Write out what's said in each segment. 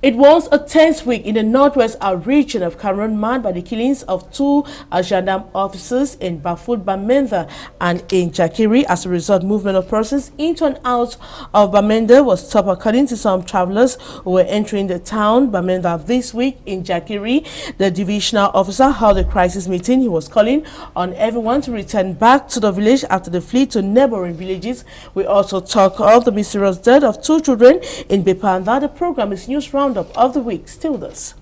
It was a tense week in the northwest region of Cameroon, marked by the killings of two gendarme officers in Bafut, Bamenda, and in Jakiri. As a result, movement of persons into and out of Bamenda was stopped, according to some travelers who were entering the town Bamenda this week. In Jakiri, the divisional officer held a crisis meeting. He was calling on everyone to return back to the village after the fleet to neighboring villages. We also talk of the mysterious death of two children in Bepanda. The program is News Roundup of the week. Still this.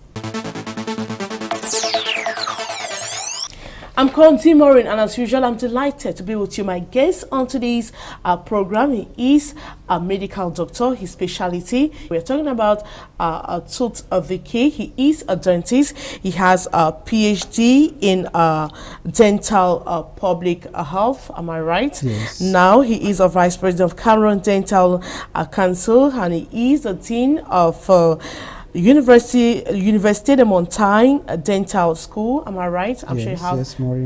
I'm Conti Morin, and as usual, I'm delighted to be with you. My guest on today's program, he is a medical doctor. His specialty, we're talking about a tooth decay. He is a dentist. He has a PhD in dental public health. Am I right? Yes. Now he is a vice president of Cameroon Dental Council, and he is the dean of Université de Montagne Dental School. Am I right? I'm sure you have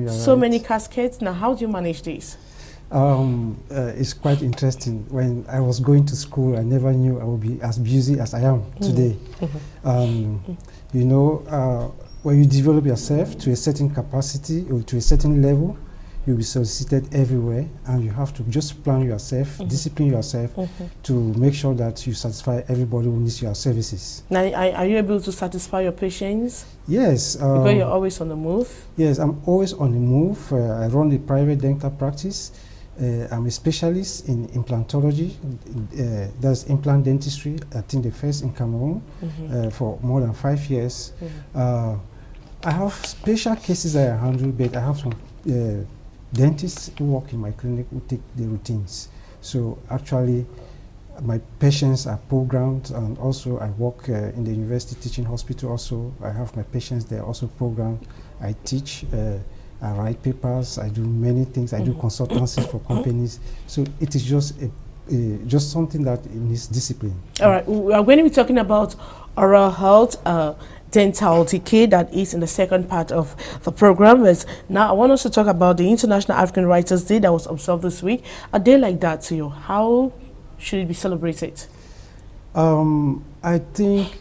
so many cascades. Now, how do you manage this? It's quite interesting. When I was going to school, I never knew I would be as busy as I am today. You know, when you develop yourself to a certain capacity or to a certain level, you'll be solicited everywhere, and you have to just plan yourself, discipline yourself to make sure that you satisfy everybody who needs your services. Now, are you able to satisfy your patients? Yes. Because you're always on the move? Yes, I'm always on the move. I run a private dental practice. I'm a specialist in implantology. That's implant dentistry. I think the first in Cameroon for more than 5 years. I have special cases that I handle, but I have some dentists who work in my clinic who take the routines. So actually, my patients are programmed, and also I work in the university teaching hospital also. I have my patients there also programmed. I teach, I write papers, I do many things. I do consultancies for companies. So it is just something that needs discipline. All right, we are going to be talking about oral health, dental decay, that is in the second part of the program. Now I want us to talk about the International African Writers Day that was observed this week. A day like that to you, how should it be celebrated? I think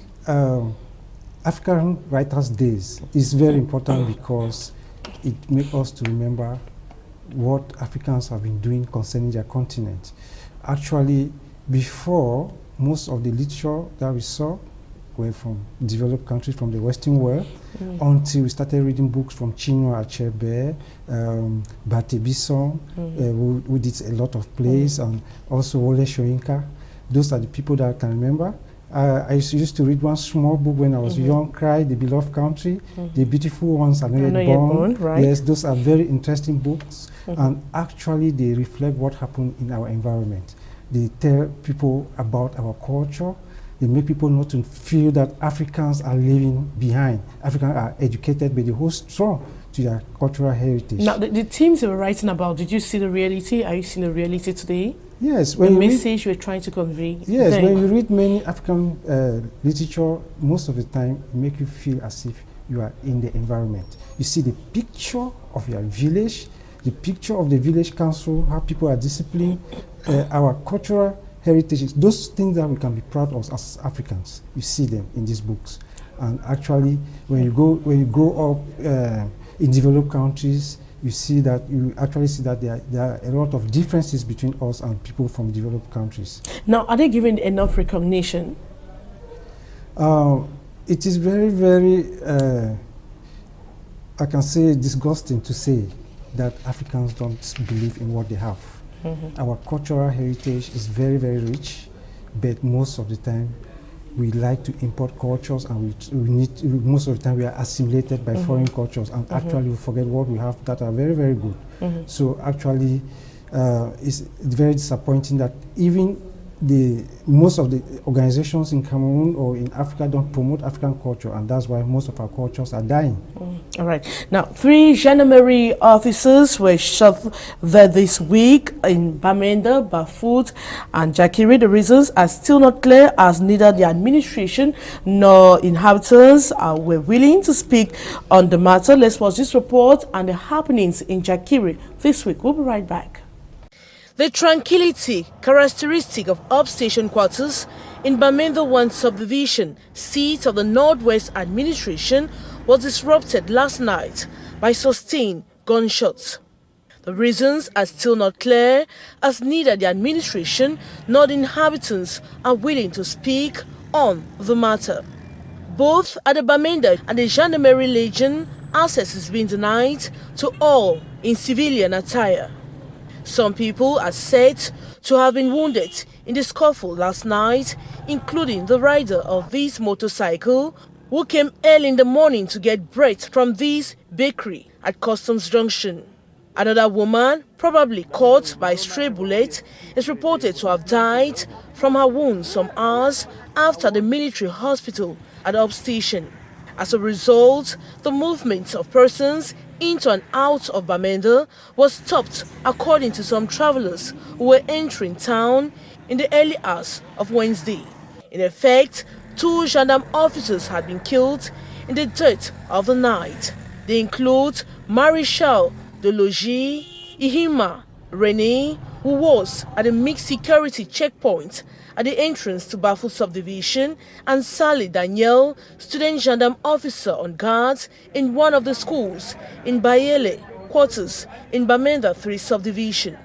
African Writers Days is very important because it makes us to remember what Africans have been doing concerning their continent. Actually, before, most of the literature that we saw were from developed countries, from the Western world, until we started reading books from Chinua Achebe, Bate Bisson, who did a lot of plays, and also Wole Soyinka. Those are the people that I can remember. I used to read one small book when I was young, Cry, The Beloved Country, The Beautiful Ones Are Not Yet Born. Right? Yes, those are very interesting books, and actually they reflect what happened in our environment. They tell people about our culture. They make people not to feel that Africans are leaving behind. Africans are educated, but they hold strong to their cultural heritage. Now, the themes you were writing about, did you see the reality? Are you seeing the reality today? Yes. The message you were trying to convey? Yes, when you read many African literature, most of the time, it makes you feel as if you are in the environment. You see the picture of your village, the picture of the village council, how people are disciplined, our cultural heritage, those things that we can be proud of as Africans. You see them in these books, and actually, when you grow up in developed countries, you actually see that there are a lot of differences between us and people from developed countries. Now, are they given enough recognition? It is very, very, I can say, disgusting to say that Africans don't believe in what they have. Our cultural heritage is very, very rich, but most of the time we like to import cultures, and most of the time we are assimilated by foreign cultures, and actually we forget what we have that are very, very good. So actually it's very disappointing that even most of the organizations in Cameroon or in Africa don't promote African culture, and that's why most of our cultures are dying. All right. Now, 3 gendarmerie officers were shot there this week in Bamenda, Bafut, and Jakiri. The reasons are still not clear, as neither the administration nor inhabitants were willing to speak on the matter. Let's watch this report and the happenings in Jakiri this week. We'll be right back. The tranquility characteristic of upstation quarters in Bamenda 1 subdivision, seat of the Northwest administration, was disrupted last night by sustained gunshots. The reasons are still not clear, as neither the administration nor the inhabitants are willing to speak on the matter. Both at the Bamenda and the Gendarmerie Legion, access is being denied to all in civilian attire. Some people are said to have been wounded in the scuffle last night, including the rider of this motorcycle, who came early in the morning to get bread from this bakery at Customs Junction. Another woman, probably caught by a stray bullet, is reported to have died from her wounds some hours after the military hospital at Up Station. As a result, the movement of persons into and out of Bamenda was stopped, according to some travelers who were entering town in the early hours of Wednesday. In effect, 2 gendarme officers had been killed in the dead of the night. They include Marechal de Logis, Ihima Rene, who was at a mixed security checkpoint at the entrance to Bafut subdivision, and Sally Daniel, student gendarme officer on guard in one of the schools in Bayele quarters in Bamenda 3 subdivision.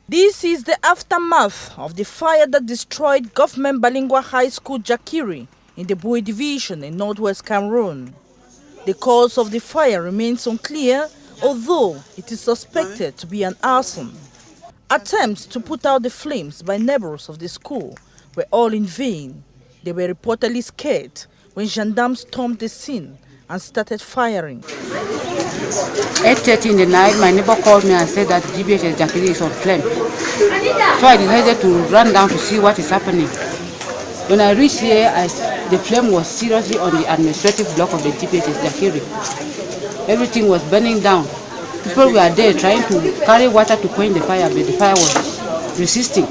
This is the aftermath of the fire that destroyed Government Bilingual High School Jakiri in the Bui division in northwest Cameroon. The cause of the fire remains unclear, although it is suspected to be an arson. Attempts to put out the flames by neighbors of the school were all in vain. They were reportedly scared when gendarmes stormed the scene and started firing. 8:30 in the night, my neighbor called me and said that GBHS Jakiri is on flame. So I decided to run down to see what is happening. When I reached here, the flame was seriously on the administrative block of the GBHS Jakiri. Everything was burning down. People were there trying to carry water to quench the fire, but the fire was resisting.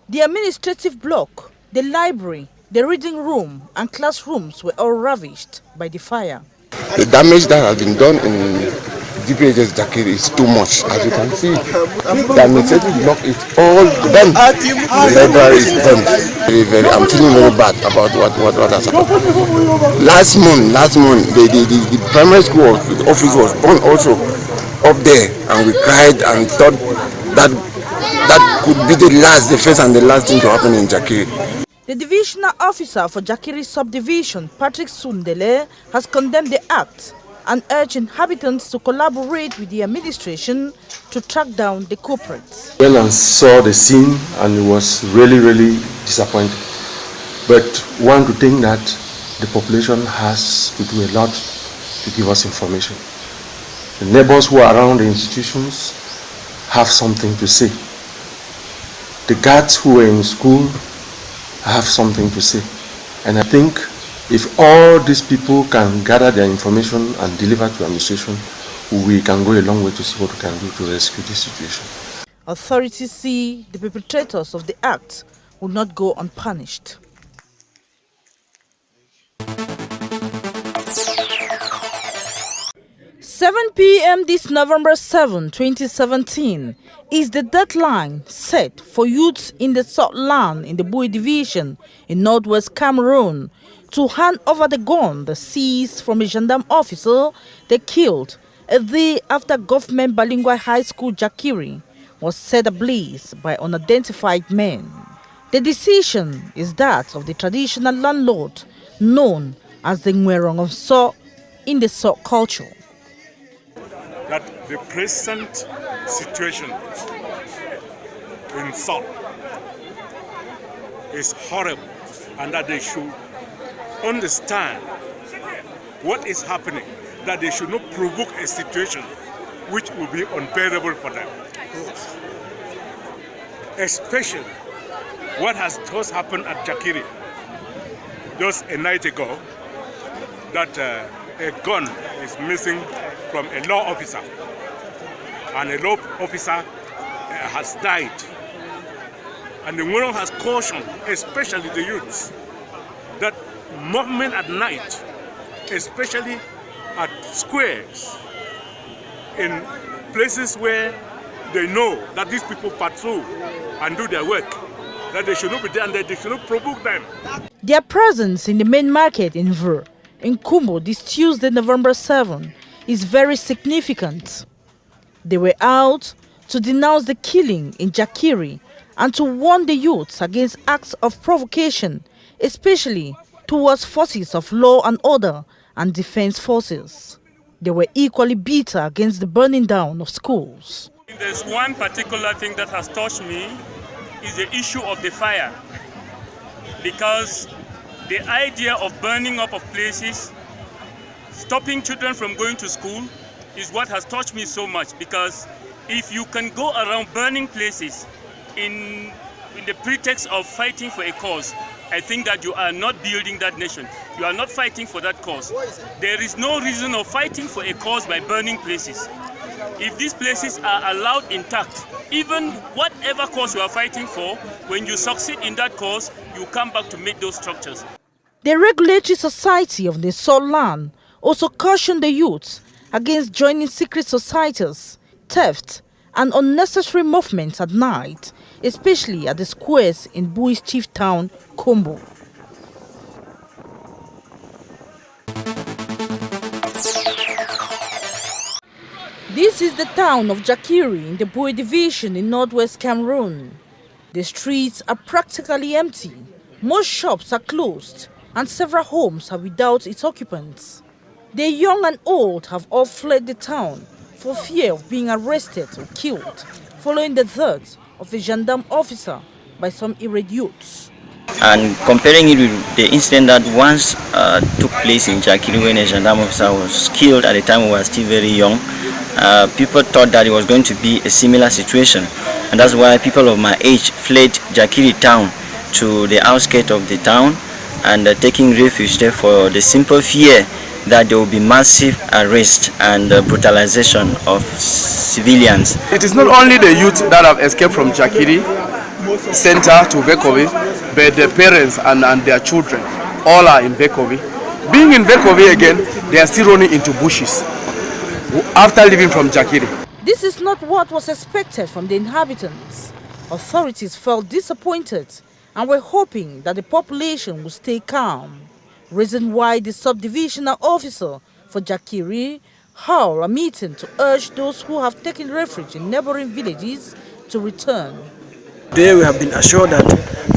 The administrative block, the library, the reading room and classrooms were all ravished by the fire. The damage that has been done in GBHS Jakiri is too much. As you can see, the administrative block is all burnt. The library is burnt. I'm feeling very bad about what has happened. Last month, the primary school the office was burned also up there, and we cried and thought that could be the first and the last thing to happen in Jakiri. The divisional officer for Jakiri subdivision, Patrick Sundele, has condemned the act and urged inhabitants to collaborate with the administration to track down the culprits. Went and saw the scene and was really, really disappointed. But one to think that the population has to do a lot to give us information. The neighbors who are around the institutions have something to say. The guards who were in school have something to say. And I think if all these people can gather their information and deliver to administration, we can go a long way to see what we can do to rescue this situation. Authorities see the perpetrators of the act will not go unpunished. "7 p.m. this November 7, 2017 is the deadline set for youths in the South Land in the Bui division in northwest Cameroon to hand over the gun they seized from a gendarme officer they killed a day after Government Bilingual High School Jakiri was set ablaze by unidentified men. The decision is that of the traditional landlord known as the Ngwerong of So in the So culture. That the present situation in South is horrible, and that they should understand what is happening, that they should not provoke a situation which will be unbearable for them. Especially what has just happened at Jakiri just a night ago, that a gun is missing from a law officer, and a law officer has died. And the world has cautioned, especially the youths, that movement at night, especially at squares, in places where they know that these people patrol and do their work, that they should not be there and that they should not provoke them. Their presence in the main market in Ver, in Kumbo, this Tuesday, November 7, is very significant. They were out to denounce the killing in Jakiri and to warn the youths against acts of provocation, especially towards forces of law and order and defense forces. They were equally bitter against the burning down of schools. There's one particular thing that has touched me is the issue of the fire, because the idea of burning up of places, stopping children from going to school is what has touched me so much, because if you can go around burning places in the pretext of fighting for a cause, I think that you are not building that nation. You are not fighting for that cause. There is no reason of fighting for a cause by burning places. If these places are allowed intact, even whatever cause you are fighting for, when you succeed in that cause, you come back to make those structures. The Regulatory Society of the Salt Land also cautioned the youths against joining secret societies, theft, and unnecessary movements at night, especially at the squares in Bui's chief town, Kumbo. This is the town of Jakiri in the Bui division in northwest Cameroon. The streets are practically empty. Most shops are closed and several homes are without its occupants. The young and old have all fled the town for fear of being arrested or killed following the death of a gendarme officer by some irate youths. And comparing it with the incident that once took place in Jakiri when a gendarme officer was killed at the time we were still very young, people thought that it was going to be a similar situation, and that's why people of my age fled Jakiri town to the outskirts of the town and taking refuge there for the simple fear that there will be massive arrest and brutalization of civilians. It is not only the youth that have escaped from Jakiri center to Vekovi, but the parents and their children all are in Vekovi. Being in Vekovi again, they are still running into bushes after leaving from Jakiri. This is not what was expected from the inhabitants. Authorities felt disappointed and were hoping that the population would stay calm. Reason why the subdivisional officer for Jakiri held a meeting to urge those who have taken refuge in neighboring villages to return. Today we have been assured that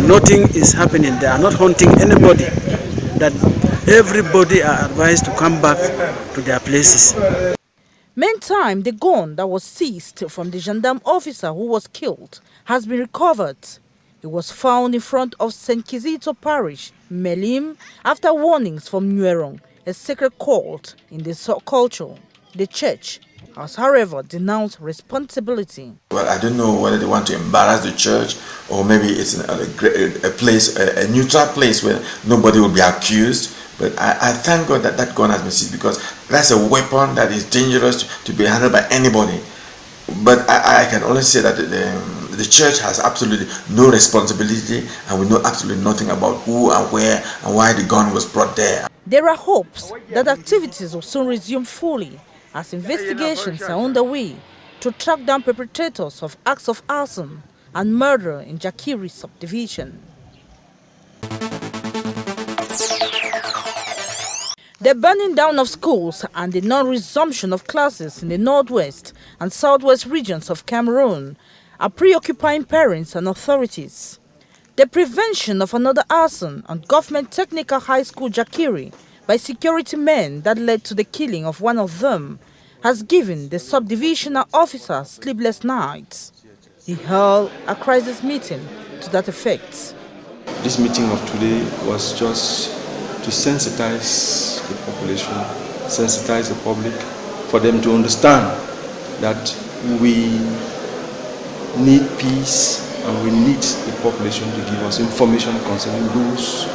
nothing is happening. They are not hunting anybody, that everybody are advised to come back to their places. Meantime, the gun that was seized from the gendarme officer who was killed has been recovered. It was found in front of St. Kizito Parish, Melim, after warnings from Nuerong, a sacred cult in the culture. The church has, however, denounced responsibility. Well, I don't know whether they want to embarrass the church or maybe it's a place, a neutral place where nobody will be accused. But I thank God that that gun has been seized, because that's a weapon that is dangerous to be handled by anybody. But I can only say that the church has absolutely no responsibility, and we know absolutely nothing about who and where and why the gun was brought there. There are hopes that activities will soon resume fully as investigations are underway to track down perpetrators of acts of arson and murder in Jakiri subdivision. The burning down of schools and the non-resumption of classes in the northwest and southwest regions of Cameroon are preoccupying parents and authorities. The prevention of another arson on Government Technical High School Jakiri by security men that led to the killing of one of them has given the subdivisional officer sleepless nights. He held a crisis meeting to that effect. This meeting of today was just to sensitize the population, sensitize the public, for them to understand that we need peace and we need the population to give us information concerning those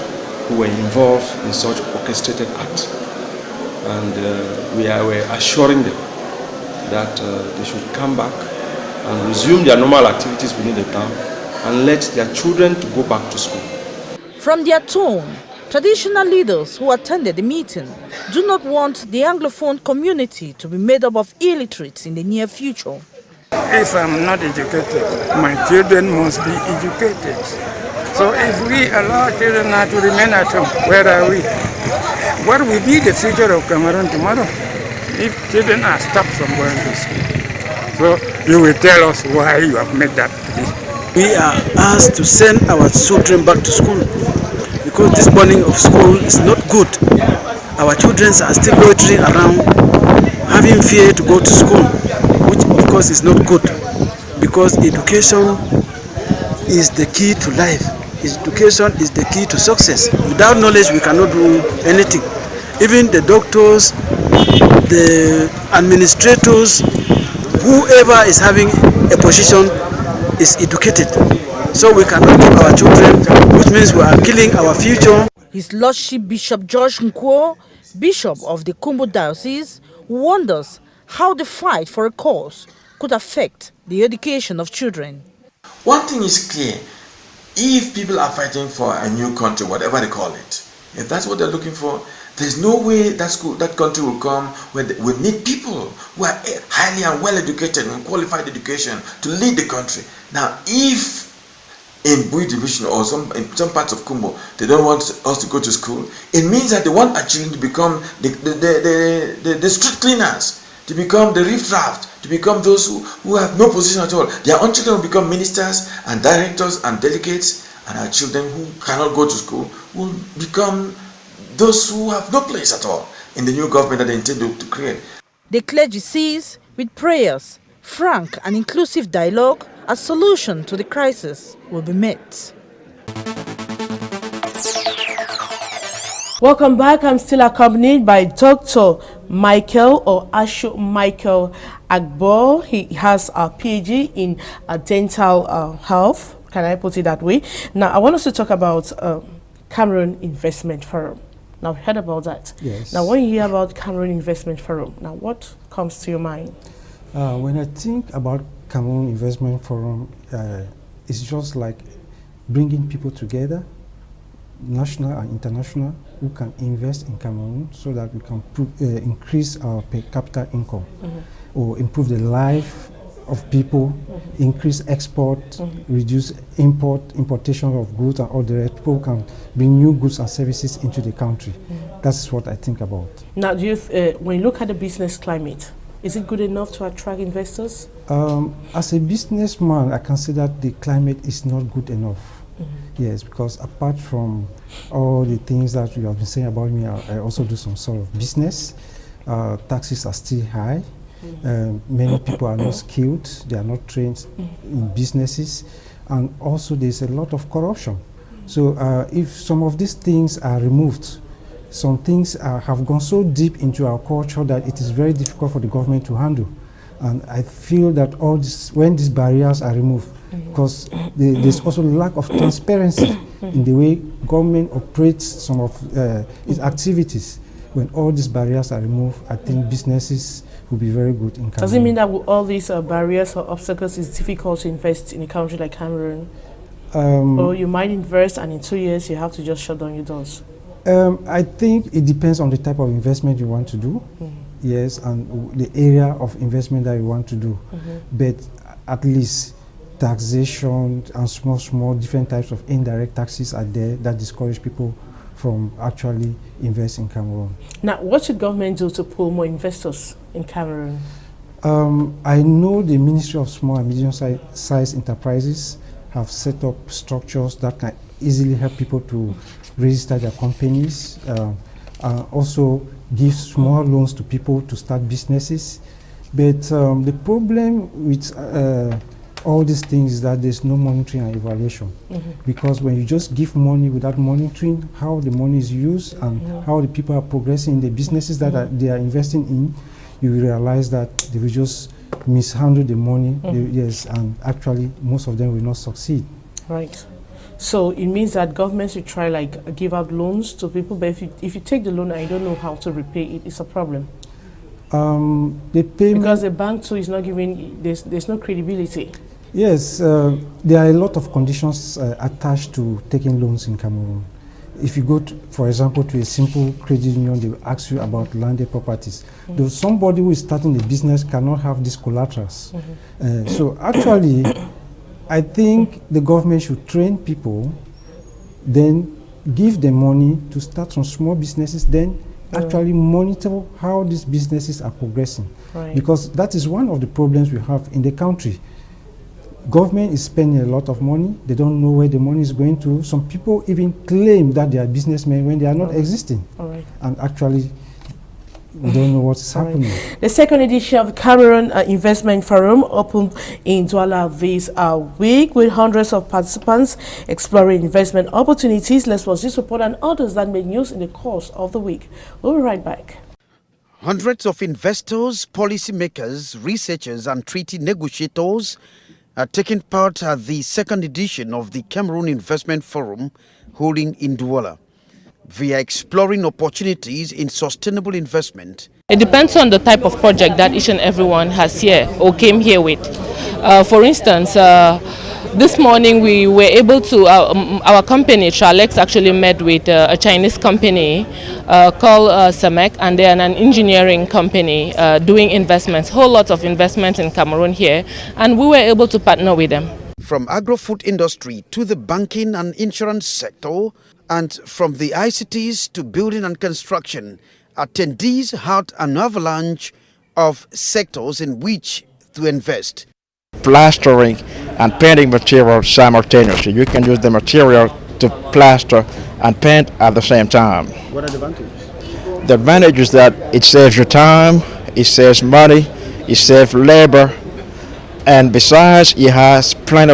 who were involved in such orchestrated acts. And we are assuring them that they should come back and resume their normal activities within the town and let their children to go back to school. From their tone, traditional leaders who attended the meeting do not want the Anglophone community to be made up of illiterates in the near future. if I'm not educated, my children must be educated. So if we allow children now to remain at home, where are we? What will be the future of Cameroon tomorrow if children are stopped from going to school? So you will tell us why you have made that decision. We are asked to send our children back to school because this burning of school is not good. Our children are still loitering around, having fear to go to school, which of course is not good, because education is the key to life. Education is the key to success. Without knowledge, we cannot do anything. Even the doctors, the administrators, whoever is having a position is educated. So we cannot keep our children, which means we are killing our future. His Lordship Bishop George Nkwo, Bishop of the Kumbo Diocese, wonders how the fight for a cause could affect the education of children. One thing is clear, if people are fighting for a new country, whatever they call it, if that's what they're looking for, there's no way that country will come where we need people who are highly and well educated and qualified education to lead the country. Now, if in Bui division or in some parts of Kumbo, they don't want us to go to school, it means that they want our children to become the street cleaners, to become the riffraff, to become those who have no position at all. Their own children will become ministers and directors and delegates, and our children who cannot go to school will become those who have no place at all in the new government that they intend to create. The clergy sees, with prayers, frank and inclusive dialogue, a solution to the crisis will be met. Welcome back. I'm still accompanied by Dr. Michael or Asho Michael Agbo. He has a PhD in dental health. Can I put it that way? Now, I want us to talk about Cameroon Investment Forum. Now, I've heard about that. Yes. Now, when you hear about Cameroon Investment Forum, now what comes to your mind? When I think about Cameroon Investment Forum, it's just like bringing people together, national and international, who can invest in Cameroon so that we can increase our per capita income, or improve the life of people, increase export, reduce importation of goods and all the rest. People can bring new goods and services into the country. That's what I think about. Now, do you when you look at the business climate, is it good enough to attract investors? As a businessman, I can say that the climate is not good enough. Yes, because apart from all the things that you have been saying about me, I also do some sort of business. Taxes are still high. Many people are not skilled, they are not trained in businesses, and also there's a lot of corruption. So if some of these things are removed, some things have gone so deep into our culture that it is very difficult for the government to handle. And I feel that all this, when these barriers are removed, because there's also lack of transparency in the way government operates some of its activities. When all these barriers are removed, I think businesses will be very good in Cameroon. Does it mean that with all these barriers or obstacles, it's difficult to invest in a country like Cameroon? Or you might invest and in 2 years you have to just shut down your doors? I think it depends on the type of investment you want to do. Yes, and the area of investment that you want to do. But at least taxation and small different types of indirect taxes are there that discourage people from actually invest in Cameroon. Now, what should government do to pull more investors in Cameroon? I know the Ministry of Small and Medium-Sized Enterprises have set up structures that can easily help people to register their companies, also give small loans to people to start businesses. But the problem with all these things is that there's no monitoring and evaluation. Because when you just give money without monitoring how the money is used and how the people are progressing in the businesses that they are investing in, you will realize that they will just mishandle the money, yes, and actually most of them will not succeed. Right. So it means that governments should try like give out loans to people, but if you take the loan and you don't know how to repay it, it's a problem. The payment, because the bank too is not giving, there's no credibility. Yes, there are a lot of conditions attached to taking loans in Cameroon. if you go, for example, to a simple credit union, they will ask you about landed properties. Though somebody who is starting a business cannot have these collaterals. So actually, I think the government should train people, then give them money to start some small businesses, then actually monitor how these businesses are progressing. Because that is one of the problems we have in the country. Government is spending a lot of money. They don't know where the money is going to. Some people even claim that they are businessmen when they are not existing. And actually, we don't know what's happening. The second edition of the Cameroon Investment Forum opened in Douala this week with hundreds of participants exploring investment opportunities. Let's watch this report and others that made news in the course of the week. We'll be right back. Hundreds of investors, policymakers, researchers and treaty negotiators are taking part at the second edition of the Cameroon Investment Forum holding in Douala. We are exploring opportunities in sustainable investment. It depends on the type of project that each and everyone has here or came here with. For instance, this morning we were able to, our company, Tralex, actually met with a Chinese company called Samek, and they are an engineering company doing investments, whole lot of investments in Cameroon here, and we were able to partner with them. From agro-food industry to the banking and insurance sector, and from the ICTs to building and construction, attendees had an avalanche of sectors in which to invest. Plastering and painting material simultaneously. You can use the material to plaster and paint at the same time. What are the advantages? The advantage is that it saves you time, it saves money, it saves labor, and besides it has plenty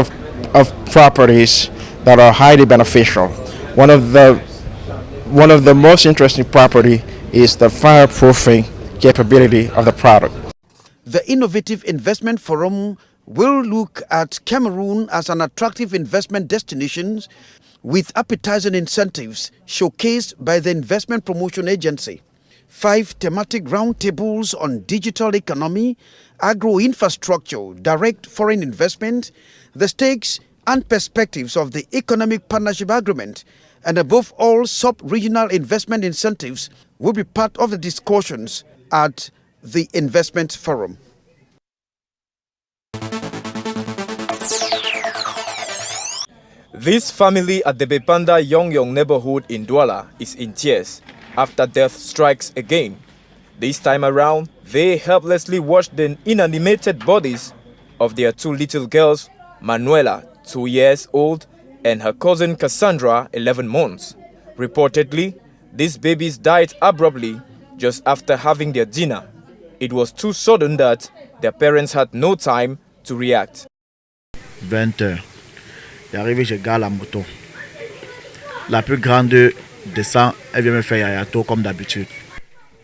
of properties that are highly beneficial. One of the most interesting property is the fireproofing capability of the product. The Innovative Investment Forum will look at Cameroon as an attractive investment destination with appetizing incentives showcased by the Investment Promotion Agency. 5 thematic roundtables on digital economy, agro-infrastructure, direct foreign investment, the stakes and perspectives of the Economic Partnership Agreement, and above all, sub-regional investment incentives will be part of the discussions at the Investment Forum. This family at the Bepanda Yongyong neighborhood in Douala is in tears after death strikes again. This time around, they helplessly watched the inanimated bodies of their 2 little girls, Manuela, 2 years old, and her cousin Cassandra, 11 months. Reportedly, these babies died abruptly just after having their dinner. It was too sudden that their parents had no time to react. 20 heures. Il est arrivé, je garde la moto. La plus grande descend, elle vient me faire yayato comme d'habitude.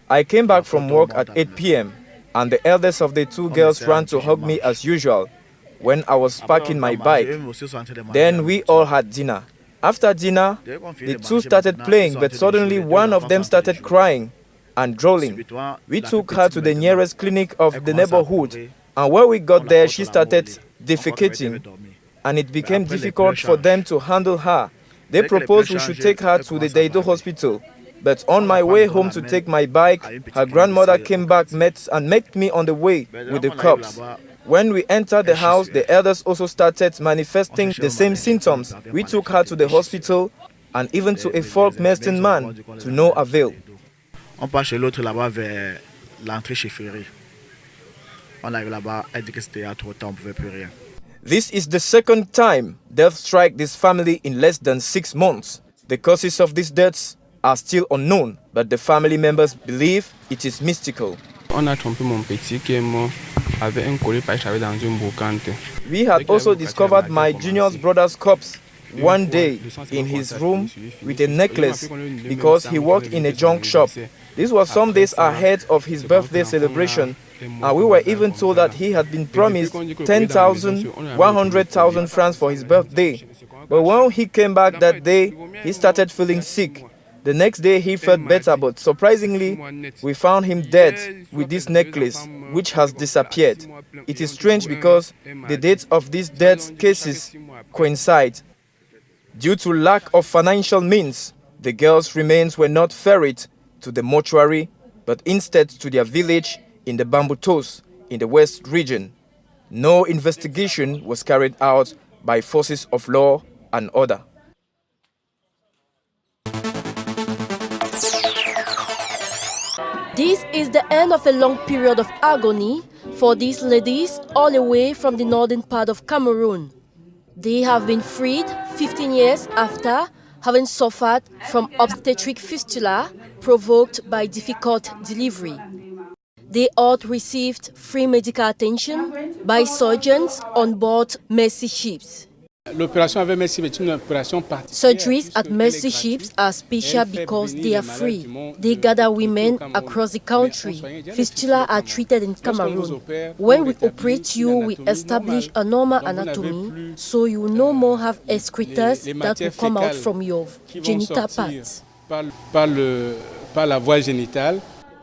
I came back from work at 8 p.m. and the eldest of the 2 girls ran to hug me as usual when I was parking my bike. Then we all had dinner. After dinner, the 2 started playing, but suddenly one of them started crying and drooling. We took her to the nearest clinic of the neighborhood, and when we got there, she started defecating, and it became difficult for them to handle her. They proposed we should take her to the Daido hospital. But on my way home to take my bike, her grandmother came back and met me on the way with the cops. When we entered the house, the elders also started manifesting the same symptoms. We took her to the hospital and even to a folk medicine man, to no avail. On part chez l'autre là-bas vers l'entrée chez Ferry. On arrive là-bas, elle dit que c'était à trop tard, on pouvait plus rien. This is the second time death struck this family in less than 6 months. The causes of these deaths are still unknown, but the family members believe it is mystical. On a trompé mon petit qui est mort avec un collier parce que j'avais dans une brocante. We had also discovered my junior brother's corpse one day in his room with a necklace because he worked in a junk shop. This was some days ahead of his birthday celebration, and we were even told that he had been promised 10,000, 100,000 francs for his birthday. But when he came back that day, he started feeling sick. The next day he felt better, but surprisingly, we found him dead with this necklace, which has disappeared. It is strange because the dates of these death cases coincide. Due to lack of financial means, The girls' remains were not ferried to the mortuary, but instead to their village in the Bamboo Toes in the West region. No investigation was carried out by forces of law and order. This is the end of a long period of agony for these ladies all the way from the northern part of Cameroon. They have been freed 15 years after having suffered from obstetric fistula provoked by difficult delivery. They all received free medical attention by surgeons on board Mercy ships. Surgeries at Mercy ships are special because they are free. They gather women across the country. Fistula are treated in Cameroon. When we operate you, we establish a normal anatomy, so you no more have excretors that will come out from your genital parts. The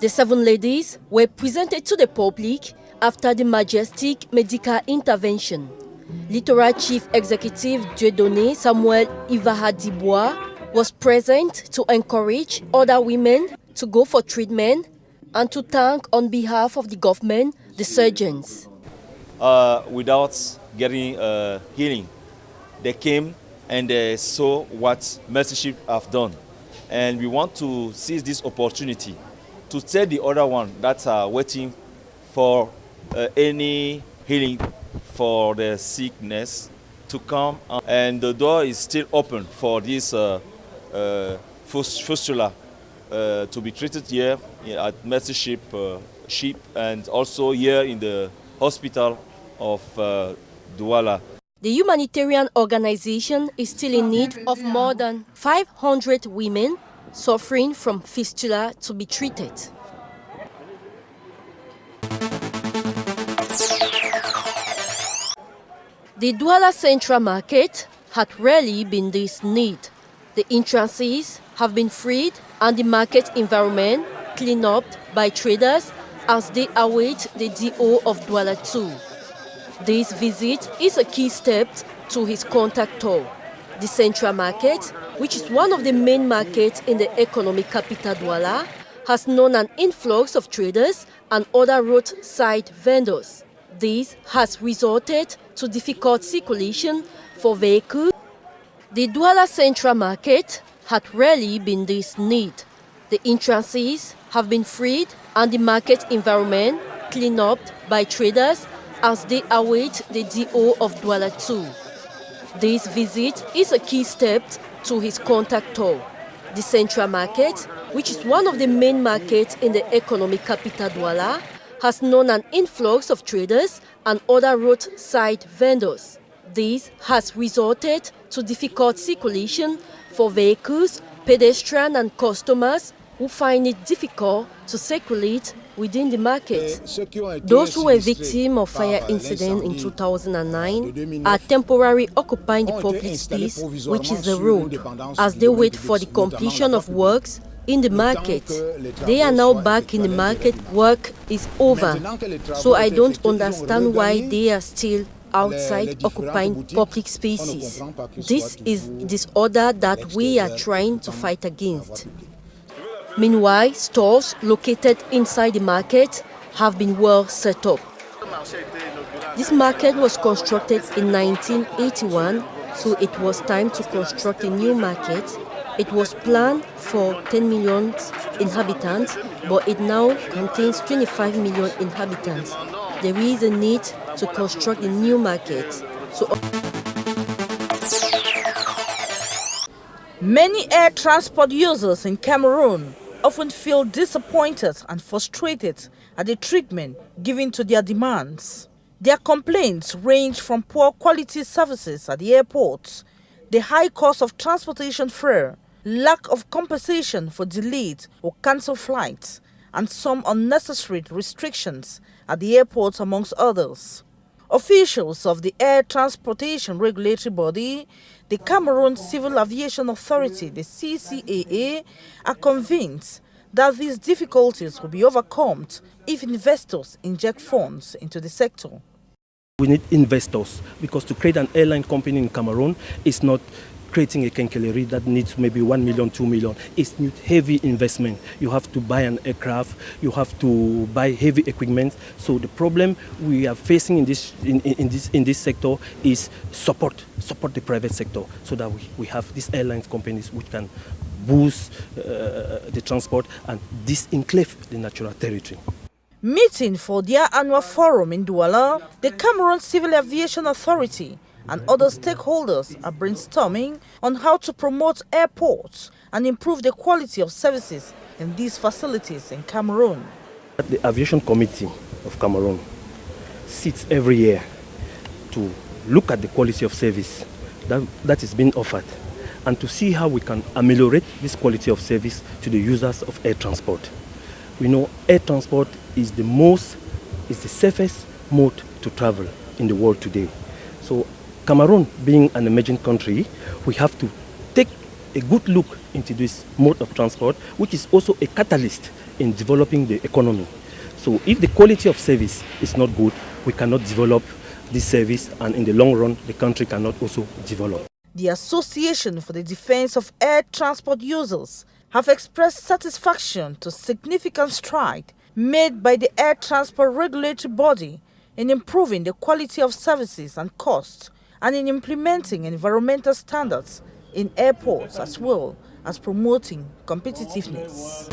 7 ladies were presented to the public after the majestic medical intervention. Littoral Chief Executive Dieudonné Samuel Ivahadibois was present to encourage other women to go for treatment and to thank on behalf of the government the surgeons. Without getting healing, they came and they saw what Mercy Ship have done. And we want to seize this opportunity to tell the other one that are waiting for any healing for the sickness to come, and the door is still open for this fistula to be treated here at Mercy Ship and also here in the hospital of Douala. The humanitarian organization is still in need of more than 500 women suffering from fistula to be treated. The Douala Central Market had rarely been this neat. The entrances have been freed and the market environment cleaned up by traders as they await the DO of Douala 2. This visit is a key step to his contact tour. The Central Market, which is one of the main markets in the economic capital Douala, has known an influx of traders and other roadside vendors. This has resulted to difficult circulation for vehicles. The Douala Central Market had rarely been this neat. The entrances have been freed and the market environment cleaned up by traders as they await the DO of Douala 2. This visit is a key step to his contact tour. The Central Market, which is one of the main markets in the economic capital Douala, has known an influx of traders and other roadside vendors. This has resulted to difficult circulation for vehicles, pedestrians and customers who find it difficult to circulate within the market. Those who were victims of fire incident in 2009 are temporarily occupying the public space, which is the road, as they wait for the completion of works in the market. They are now back in the market. Work is over. So I don't understand why they are still outside occupying public spaces. This is disorder that we are trying to fight against. Meanwhile, stores located inside the market have been well set up. This market was constructed in 1981, so it was time to construct a new market. It was planned for 10 million inhabitants, but it now contains 25 million inhabitants. There is a need to construct a new market. Many air transport users in Cameroon often feel disappointed and frustrated at the treatment given to their demands. Their complaints range from poor quality services at the airports, the high cost of transportation fare, lack of compensation for delayed or cancelled flights, and some unnecessary restrictions at the airports, amongst others. Officials of the Air Transportation Regulatory Body, the Cameroon Civil Aviation Authority, the CCAA, are convinced that these difficulties will be overcome if investors inject funds into the sector. We need investors because to create an airline company in Cameroon is not creating a kenkeleri that needs maybe 1 million, 2 million. It needs heavy investment. You have to buy an aircraft, you have to buy heavy equipment. So the problem we are facing in this sector is support the private sector, so that we have these airlines companies which can boost the transport and disenclave the natural territory. Meeting for their annual forum in Douala, the Cameroon Civil Aviation Authority and other stakeholders are brainstorming on how to promote airports and improve the quality of services in these facilities in Cameroon. The Aviation Committee of Cameroon sits every year to look at the quality of service that is being offered and to see how we can ameliorate this quality of service to the users of air transport. We know air transport is the safest mode to travel in the world today. So Cameroon, being an emerging country, we have to take a good look into this mode of transport, which is also a catalyst in developing the economy. So if the quality of service is not good, we cannot develop this service, and in the long run, the country cannot also develop. The Association for the Defense of Air Transport Users have expressed satisfaction to significant stride made by the Air Transport Regulatory Body in improving the quality of services and costs, and in implementing environmental standards in airports, as well as promoting competitiveness.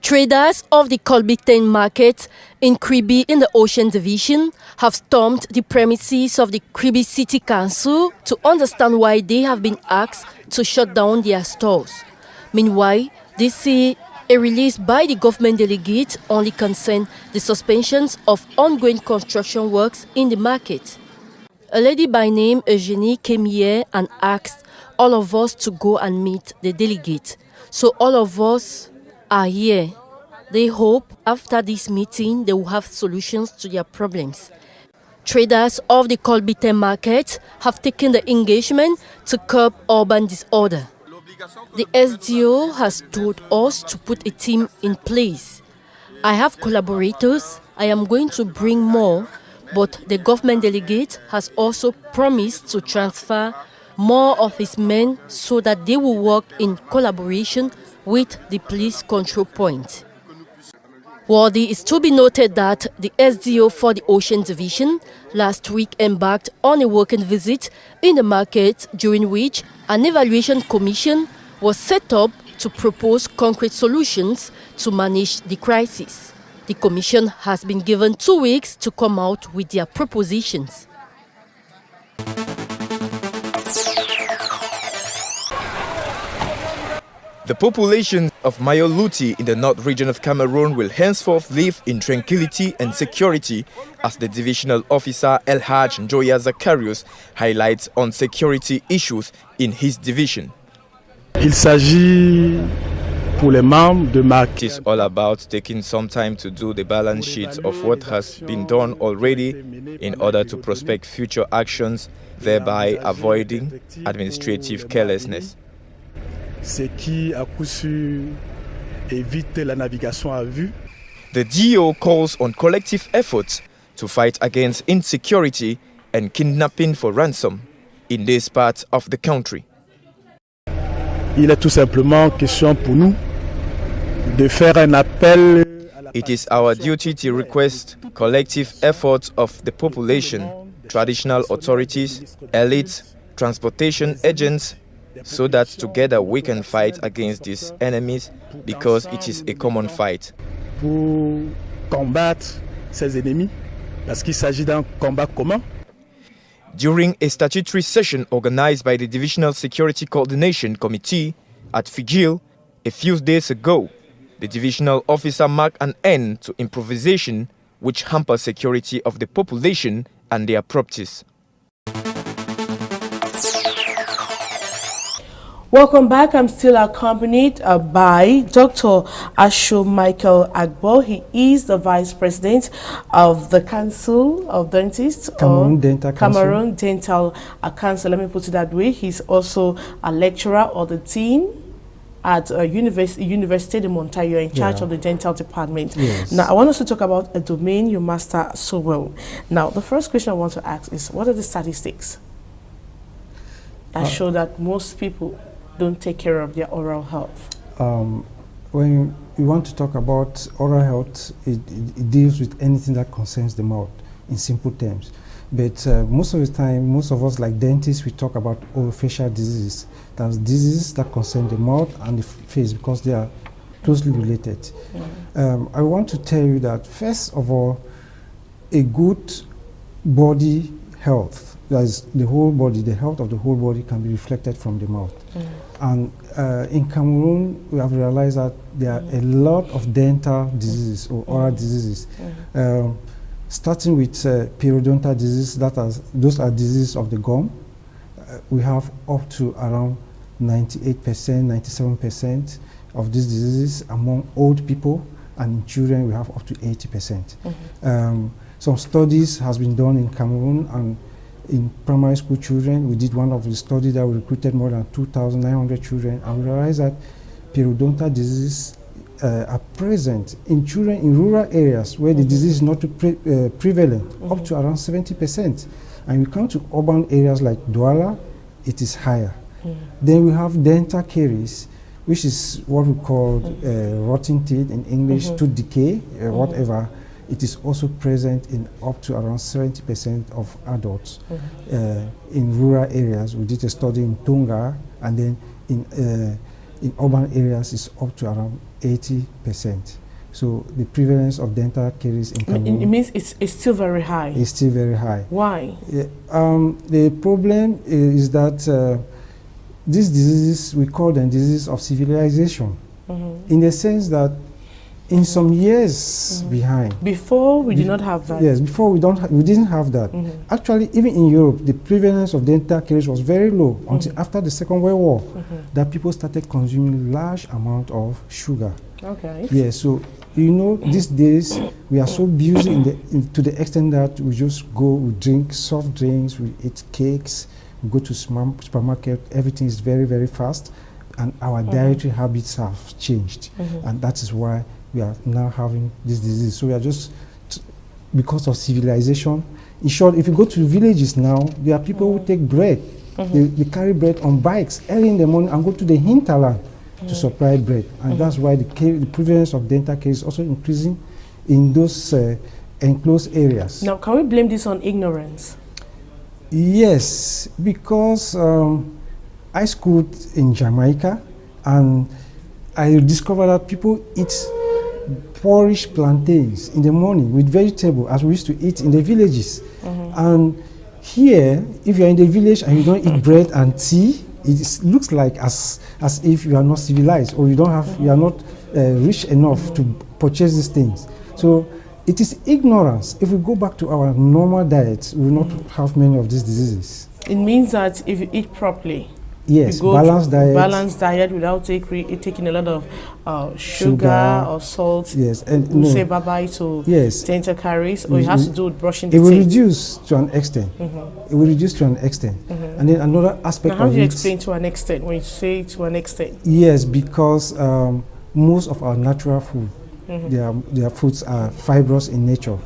Traders of the Colbiten market in Kribi in the Ocean Division have stormed the premises of the Kribi City Council to understand why they have been asked to shut down their stores. Meanwhile, they say a release by the government delegate only concerned the suspensions of ongoing construction works in the market. A lady by name Eugenie came here and asked all of us to go and meet the delegate. So all of us are here. They hope after this meeting they will have solutions to their problems. Traders of the Colbiten market have taken the engagement to curb urban disorder. The SDO has told us to put a team in place. I have collaborators. I am going to bring more, but the government delegate has also promised to transfer more of his men so that they will work in collaboration with the police control point. Worthy is to be noted that the SDO for the Ocean Division last week embarked on a working visit in the market, during which an evaluation commission was set up to propose concrete solutions to manage the crisis. The commission has been given 2 weeks to come out with their propositions. The population of Mayoluti in the north region of Cameroon will henceforth live in tranquility and security, as the divisional officer El Haj Njoya Zakarius highlights on security issues in his division. Il s'agit pour les membres de It is all about taking some time to do the balance sheet of what has been done already in order to prospect future actions, thereby avoiding administrative carelessness. Ce qui à coup sûr évite la navigation à vue. The DO calls on collective efforts to fight against insecurity and kidnapping for ransom in this part of the country. Il est tout simplement question pour nous de faire un appel. It is our duty to request collective efforts of the population, traditional authorities, elites, transportation agents, so that together we can fight against these enemies, because it is a common fight. Pour combattre ces ennemis, parce qu'il s'agit d'un combat commun. During a statutory session organized by the Divisional Security Coordination Committee at Figil a few days ago, the divisional officer marked an end to improvisation which hampers security of the population and their properties. Welcome back. I'm still accompanied by Dr. Asho Michael Agbo. He is the Vice President of the Council of Dentists, Cameroon Dental Council. Cameroon Dental Council. Let me put it that way. He's also a lecturer of the Dean at Université de Montagne. You're in charge of the dental department. Yes. Now, I want us to talk about a domain you master so well. Now, the first question I want to ask is, what are the statistics that show that most people don't take care of their oral health? When you want to talk about oral health, it deals with anything that concerns the mouth, in simple terms. But most of the time, most of us like dentists, we talk about orofacial diseases. That's diseases that concern the mouth and the face because they are closely related. I want to tell you that, first of all, a good body health, that is the whole body, the health of the whole body can be reflected from the mouth. And in Cameroon, we have realized that there are a lot of dental diseases or oral diseases. Starting with periodontal disease, those are diseases of the gum. We have up to around 98%, 97% of these diseases among old people, and in children we have up to 80%. Some studies has been done in Cameroon, and in primary school children, we did one of the studies that we recruited more than 2,900 children, and we realized that periodontal diseases are present in children in rural areas where the disease is not too prevalent, up to around 70%. And we come to urban areas like Douala, it is higher. Then we have dental caries, which is what we call rotting teeth in English, tooth decay, whatever. It is also present in up to around 70% of adults in rural areas. We did a study in Tonga, and then in urban areas it's up to around 80%. So the prevalence of dental caries in Cameroon, it means it's still very high. It's still very high. Why? The problem is that these diseases, we call them diseases of civilization, in the sense that in some years behind. Before we did not have that. Yes, before we didn't have that. Actually, even in Europe, the prevalence of dental caries was very low until after the Second World War, that people started consuming large amount of sugar. Okay. Yes, so you know, these days we are so busy to the extent that we just go, we drink soft drinks, we eat cakes, we go to supermarket, everything is very, very fast, and our dietary habits have changed, and that is why we are now having this disease. So we are just, because of civilization. In short, if you go to villages now, there are people who take bread. They carry bread on bikes early in the morning and go to the hinterland to supply bread. And that's why the prevalence of dental caries is also increasing in those enclosed areas. Now, can we blame this on ignorance? Yes, because I schooled in Jamaica, and I discovered that people eat porridge plantains in the morning with vegetable, as we used to eat in the villages. And here, if you're in the village and you don't eat bread and tea, it looks like as if you are not civilized, or you are not rich enough to purchase these things. So it is ignorance. If we go back to our normal diet, we will not have many of these diseases. It means that if you eat properly, yes, balanced diet without taking a lot of sugar or salt. Yes, and we'll say bye-bye to dental caries, or it has to do with brushing the teeth. It will reduce to an extent. It will reduce to an extent. And then another aspect now, how of do you it, explain to an extent when you say to an extent? Yes, because most of our natural food, their foods are fibrous in nature.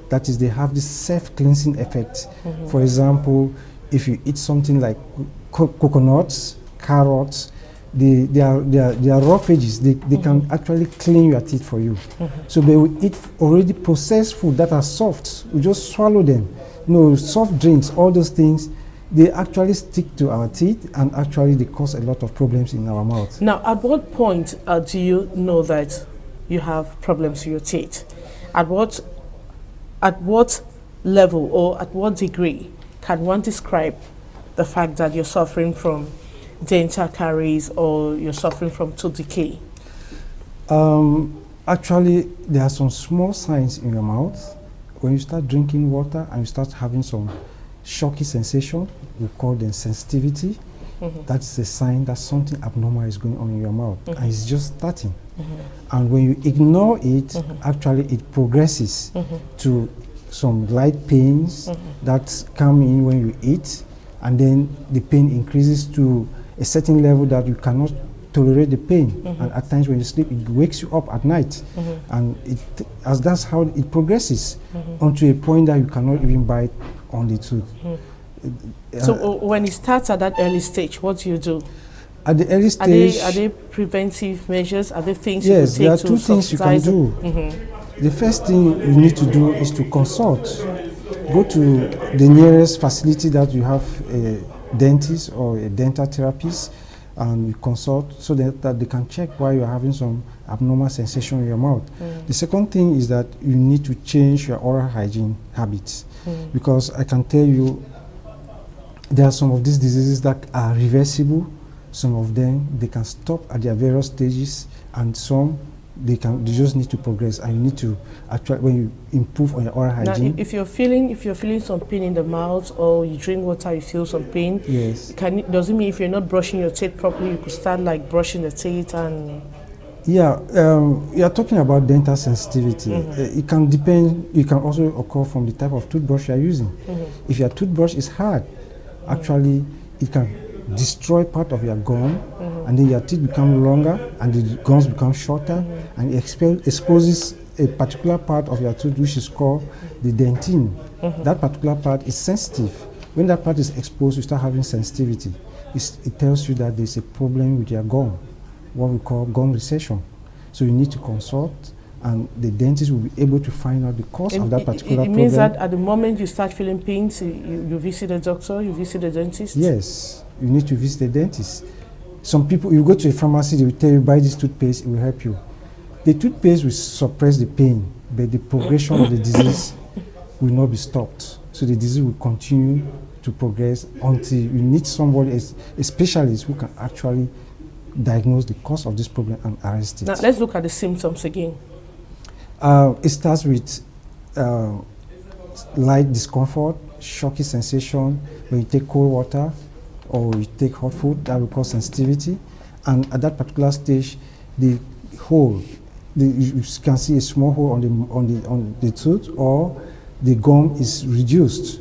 That is, they have this self-cleansing effect. For example, if you eat something like coconuts, carrots, they are raw veggies. They can actually clean your teeth for you. So they will eat already processed food that are soft. We just swallow them. Soft drinks, all those things, they actually stick to our teeth, and actually they cause a lot of problems in our mouth. Now, at what point do you know that you have problems with your teeth? At what level or at what degree can one describe the fact that you're suffering from dental caries or you're suffering from tooth decay? Actually, there are some small signs in your mouth. When you start drinking water and you start having some shocky sensation, we call them sensitivity. That's a sign that something abnormal is going on in your mouth, and it's just starting. And when you ignore it, actually it progresses to some light pains that come in when you eat, and then the pain increases to a certain level that you cannot tolerate the pain, and at times when you sleep, it wakes you up at night, and that's how it progresses unto a point that you cannot even bite on the tooth. So when it starts at that early stage, what do you do? At the early stage, are they preventive measures? Are there things yes, you there are could take two to things you can do. The first thing you need to do is to consult. Go to the nearest facility that you have a dentist or a dental therapist, and you consult so that they can check why you're having some abnormal sensation in your mouth. The second thing is that you need to change your oral hygiene habits, because I can tell you there are some of these diseases that are reversible. Some of them, they can stop at their various stages, and some they just need to progress, and you need to actually, when you improve on your oral hygiene. Now, if you're feeling some pain in the mouth, or you drink water, you feel some pain. Yes. Does it mean if you're not brushing your teeth properly, you could start like brushing the teeth and? Yeah, you are talking about dental sensitivity. It can depend. It can also occur from the type of toothbrush you are using. If your toothbrush is hard, actually, it can destroy part of your gum, and then your teeth become longer and the gums become shorter, and it exposes a particular part of your tooth which is called the dentine. That particular part is sensitive. When that part is exposed, you start having sensitivity. It tells you that there's a problem with your gum, what we call gum recession. So you need to consult, and the dentist will be able to find out the cause of that particular problem. It means that at the moment you start feeling pains, you visit the doctor, you visit the dentist? Yes, you need to visit the dentist. Some people, you go to a pharmacy, they will tell you, buy this toothpaste, it will help you. The toothpaste will suppress the pain, but the progression of the disease will not be stopped. So the disease will continue to progress until you need somebody, a specialist, who can actually diagnose the cause of this problem and arrest it. Now let's look at the symptoms again. It starts with light discomfort, shocky sensation when you take cold water or you take hot food. That will cause sensitivity, and at that particular stage, the hole, you can see a small hole on the tooth, or the gum is reduced.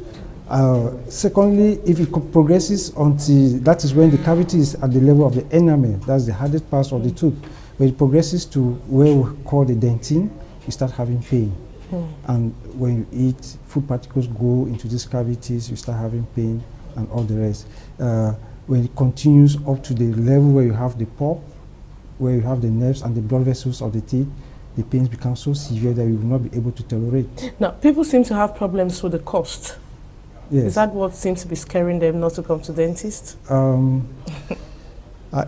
Secondly, if it progresses until, that is when the cavity is at the level of the enamel, that's the hardest part of the tooth. When it progresses to where we call the dentine, you start having pain. And when you eat, food particles go into these cavities, you start having pain and all the rest. When it continues up to the level where you have the pulp, where you have the nerves and the blood vessels of the teeth, the pains become so severe that you will not be able to tolerate. Now, people seem to have problems with the cost. Yes. Is that what seems to be scaring them not to come to dentists?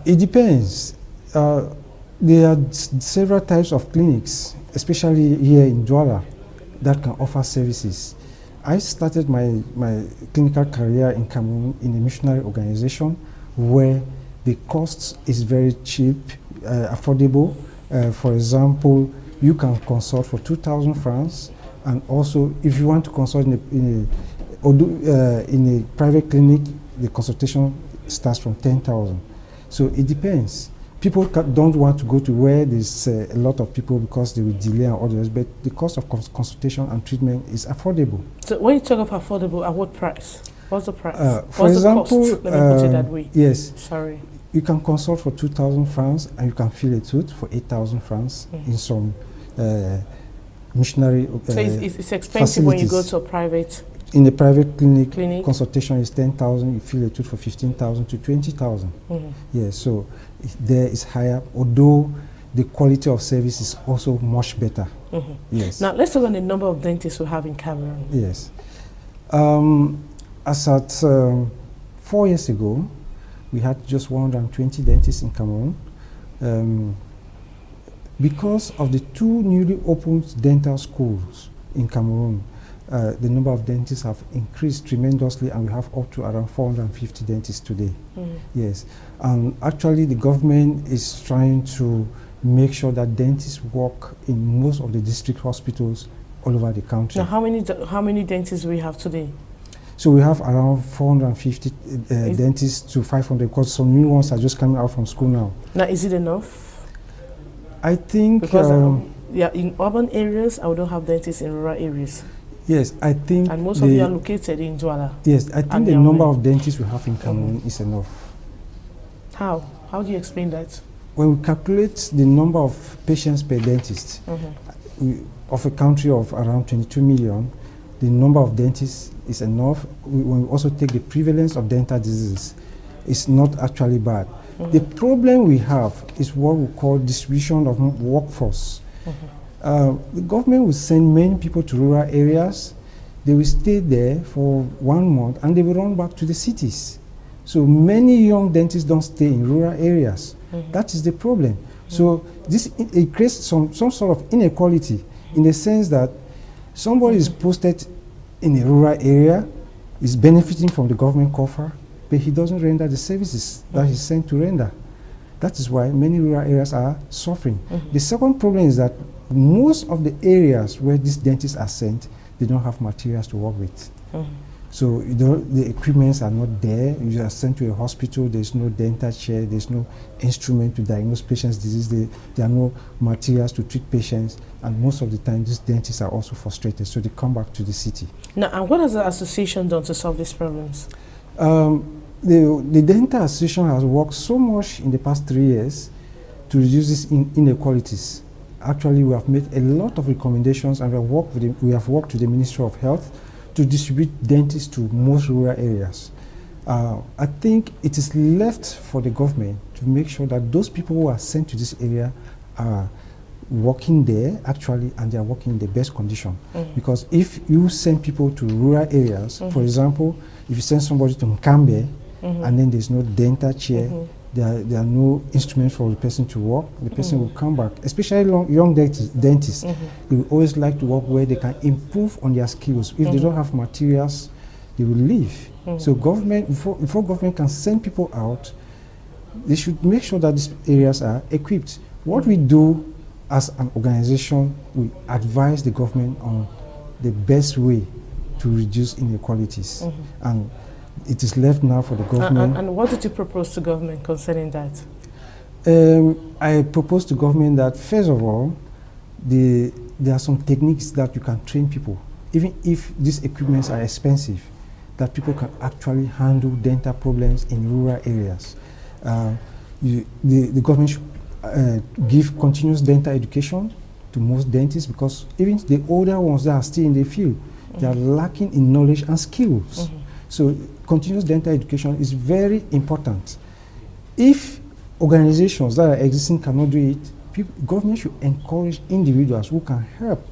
It depends. There are several types of clinics, especially here in Douala, that can offer services. I started my clinical career in Cameroon in a missionary organization where the cost is very cheap, affordable. For example, you can consult for 2,000 francs, and also if you want to consult in a private clinic, the consultation starts from 10,000. So it depends. People don't want to go to where there's a lot of people because they will delay and all the rest, but the cost of consultation and treatment is affordable. So when you talk of affordable, at what price? What's the price? For What's example, the cost? Let me put it that way. Yes. Sorry. You can consult for 2,000 francs, and you can fill a tooth for 8,000 francs in some missionary So it's expensive facilities. when you go to a private. In a private clinic, consultation is 10,000. You fill a tooth for 15,000 to 20,000. Yes, so there is higher, although the quality of service is also much better. Yes. Now let's talk about the number of dentists we have in Cameroon. Yes. As at 4 years ago, we had just 120 dentists in Cameroon. Because of the 2 newly opened dental schools in Cameroon, the number of dentists have increased tremendously, and we have up to around 450 dentists today. Yes, and actually the government is trying to make sure that dentists work in most of the district hospitals all over the country. Now, how many dentists do we have today? So we have around 450 dentists to 500, because some new ones are just coming out from school now. Now, is it enough? I think because yeah, in urban areas, I don't have dentists in rural areas. Yes, I think. And most of you are located in Douala. Yes, I think the number of dentists we have in Cameroon is enough. How? How do you explain that? when we calculate the number of patients per dentist of a country of around 22 million, the number of dentists is enough. When we also take the prevalence of dental diseases, it's not actually bad. The problem we have is what we call distribution of workforce. The government will send many people to rural areas. They will stay there for 1 month and they will run back to the cities. So many young dentists don't stay in rural areas. That is the problem. So this it creates some sort of inequality in the sense that somebody is posted in a rural area, is benefiting from the government coffer, but he doesn't render the services that he's sent to render. That is why many rural areas are suffering. The second problem is that most of the areas where these dentists are sent, they don't have materials to work with. So the equipments are not there. You are sent to a hospital, there's no dental chair, there's no instrument to diagnose patients' disease, there are no materials to treat patients, and most of the time these dentists are also frustrated, so they come back to the city. Now, and what has the association done to solve these problems? The Dental Association has worked so much in the past 3 years to reduce these inequalities. Actually, we have made a lot of recommendations, and we have worked with the Ministry of Health to distribute dentists to most rural areas. I think it is left for the government to make sure that those people who are sent to this area are working there actually, and they are working in the best condition. Because if you send people to rural areas, for example, if you send somebody to Nkambe and then there's no dental chair, there are no instruments for the person to work, the person will come back, especially young dentists. They will always like to work where they can improve on their skills. If they don't have materials, they will leave. So government, before government can send people out, they should make sure that these areas are equipped. What we do as an organization, we advise the government on the best way to reduce inequalities. And it is left now for the government. And what did you propose to government concerning that? I propose to government that, first of all, there are some techniques that you can train people, even if these equipments are expensive, that people can actually handle dental problems in rural areas. The government should give continuous dental education to most dentists, because even the older ones that are still in the field, they are lacking in knowledge and skills. So continuous dental education is very important. If organizations that are existing cannot do it, government should encourage individuals who can help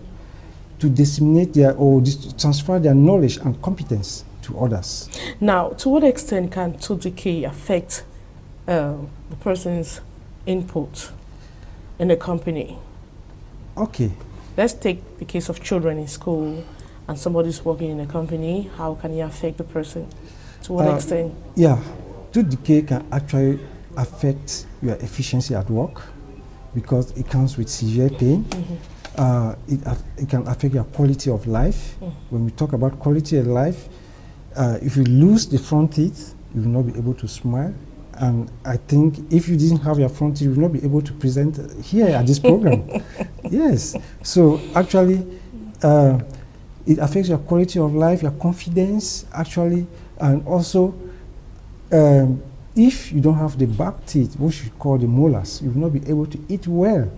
to disseminate or transfer their knowledge and competence to others. Now, to what extent can tooth decay affect the person's input in a company? Okay. Let's take the case of children in school, and somebody's working in a company. How can it affect the person? To what extent? Yeah, tooth decay can actually affect your efficiency at work, because it comes with severe pain. It can affect your quality of life. When we talk about quality of life, if you lose the front teeth, you will not be able to smile. And I think if you didn't have your front teeth, you will not be able to present here at this program. Yes. So actually, it affects your quality of life, your confidence, actually, and also, if you don't have the back teeth, what you call the molars, you will not be able to eat well.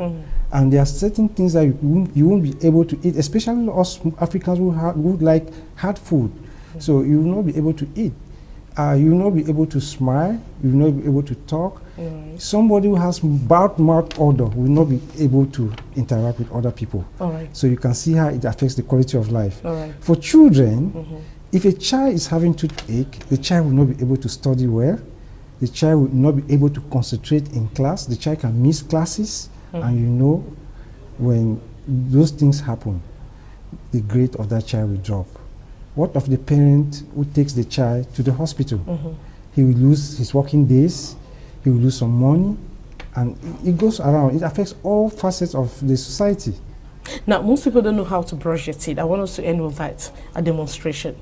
And there are certain things that you won't be able to eat, especially us Africans who like hard food. So you will not be able to eat. You will not be able to smile. You will not be able to talk. Somebody who has bad mouth odor will not be able to interact with other people. So you can see how it affects the quality of life. For children, if a child is having toothache, the child will not be able to study well. The child will not be able to concentrate in class. The child can miss classes. And you know, when those things happen, the grade of that child will drop. What of the parent who takes the child to the hospital? He will lose his working days, he will lose some money, and it goes around. It affects all facets of the society. Now, most people don't know how to brush their teeth. I want us to end with that, a demonstration.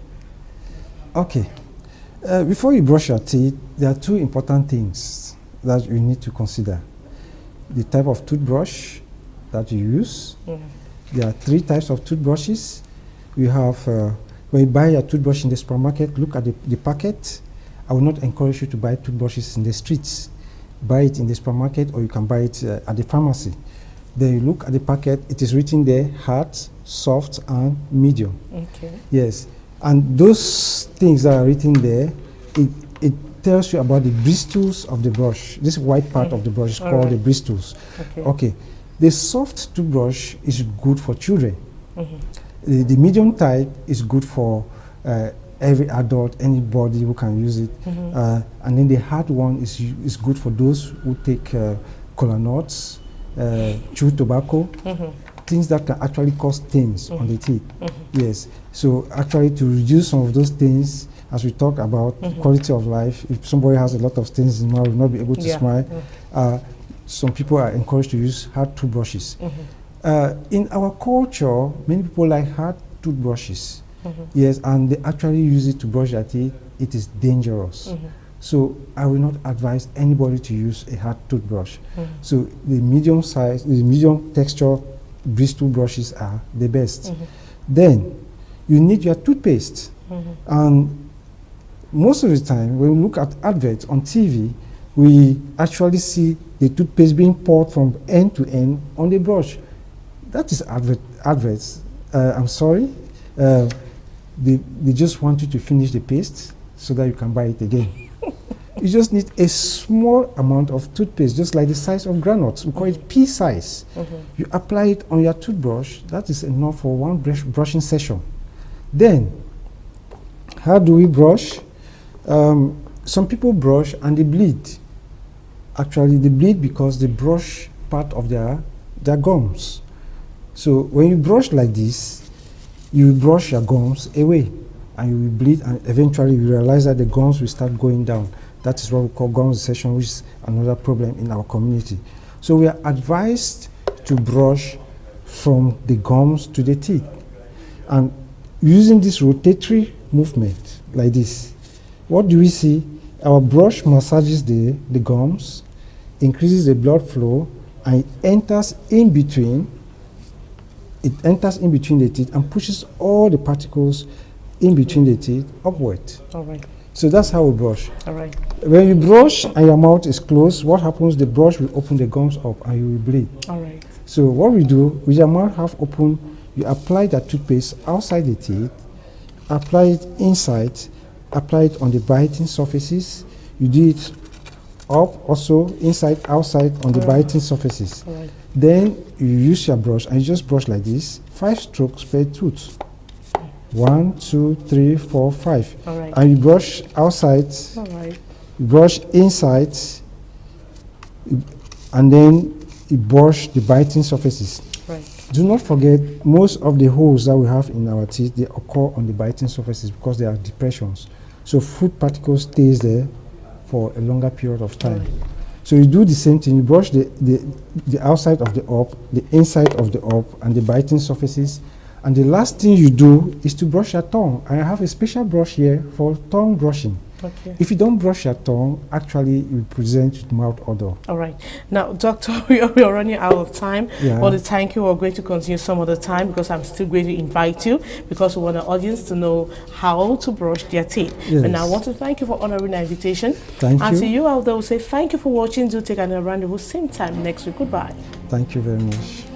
Okay. Before you brush your teeth, there are two important things that you need to consider. The type of toothbrush that you use. There are 3 types of toothbrushes. We have, when you buy a toothbrush in the supermarket, look at the packet. I will not encourage you to buy toothbrushes in the streets. buy it in the supermarket or you can buy it at the pharmacy. Then you look at the packet, it is written there, hard, soft, and medium. Okay. Yes. And those things that are written there, it tells you about the bristles of the brush. This white part of the brush is called the bristles. Okay. The soft toothbrush is good for children. The medium type is good for every adult, anybody who can use it. And then the hard one is good for those who take cola nuts, chew tobacco, things that can actually cause stains on the teeth. Yes. So actually to reduce some of those things, as we talk about quality of life, if somebody has a lot of stains in his mouth, will not be able to smile. Some people are encouraged to use hard toothbrushes. In our culture, many people like hard toothbrushes. Yes, and they actually use it to brush their teeth. It is dangerous. So I will not advise anybody to use a hard toothbrush. So the medium size, the medium texture bristle brushes are the best. Then you need your toothpaste. And most of the time, when we look at adverts on TV, we actually see the toothpaste being poured from end to end on the brush. That is adverts. I'm sorry. They just want you to finish the paste so that you can buy it again. You just need a small amount of toothpaste, just like the size of granules. We call it pea size. You apply it on your toothbrush. That is enough for one brushing session. Then, how do we brush? Some people brush and they bleed. Actually, they bleed because they brush part of their gums. So when you brush like this, you brush your gums away and you will bleed, and eventually you realize that the gums will start going down. That is what we call gum recession, which is another problem in our community. So we are advised to brush from the gums to the teeth. And using this rotatory movement like this, what do we see? Our brush massages the gums, increases the blood flow, and it enters in between the teeth and pushes all the particles in between the teeth upward. All right. So that's how we brush. All right. When you brush and your mouth is closed, what happens? The brush will open the gums up and you will bleed. All right. So what we do, with your mouth half open, you apply that toothpaste outside the teeth, apply it inside, apply it on the biting surfaces. You do it up also, inside, outside, on the biting surfaces. All right. Then you use your brush and you just brush like this, 5 strokes per tooth. 1, 2, 3, 4, 5. All right. And you brush outside, All right. you brush inside, and then you brush the biting surfaces. Right. Do not forget, most of the holes that we have in our teeth, they occur on the biting surfaces because they are depressions. So food particles stays there for a longer period of time. Right. So you do the same thing, you brush the outside of the up, the inside of the up, and the biting surfaces. And the last thing you do is to brush your tongue. I have a special brush here for tongue brushing. Okay. If you don't brush your tongue, actually you present with mouth odor. All right. Now, Doctor, we are running out of time. Yeah. But thank you. We're going to continue some other time because I'm still going to invite you because we want the audience to know how to brush their teeth. Yes. And I want to thank you for honoring our invitation. Thank you. And to you out there, we'll say thank you for watching. Do take another rendezvous same time next week. Goodbye. Thank you very much.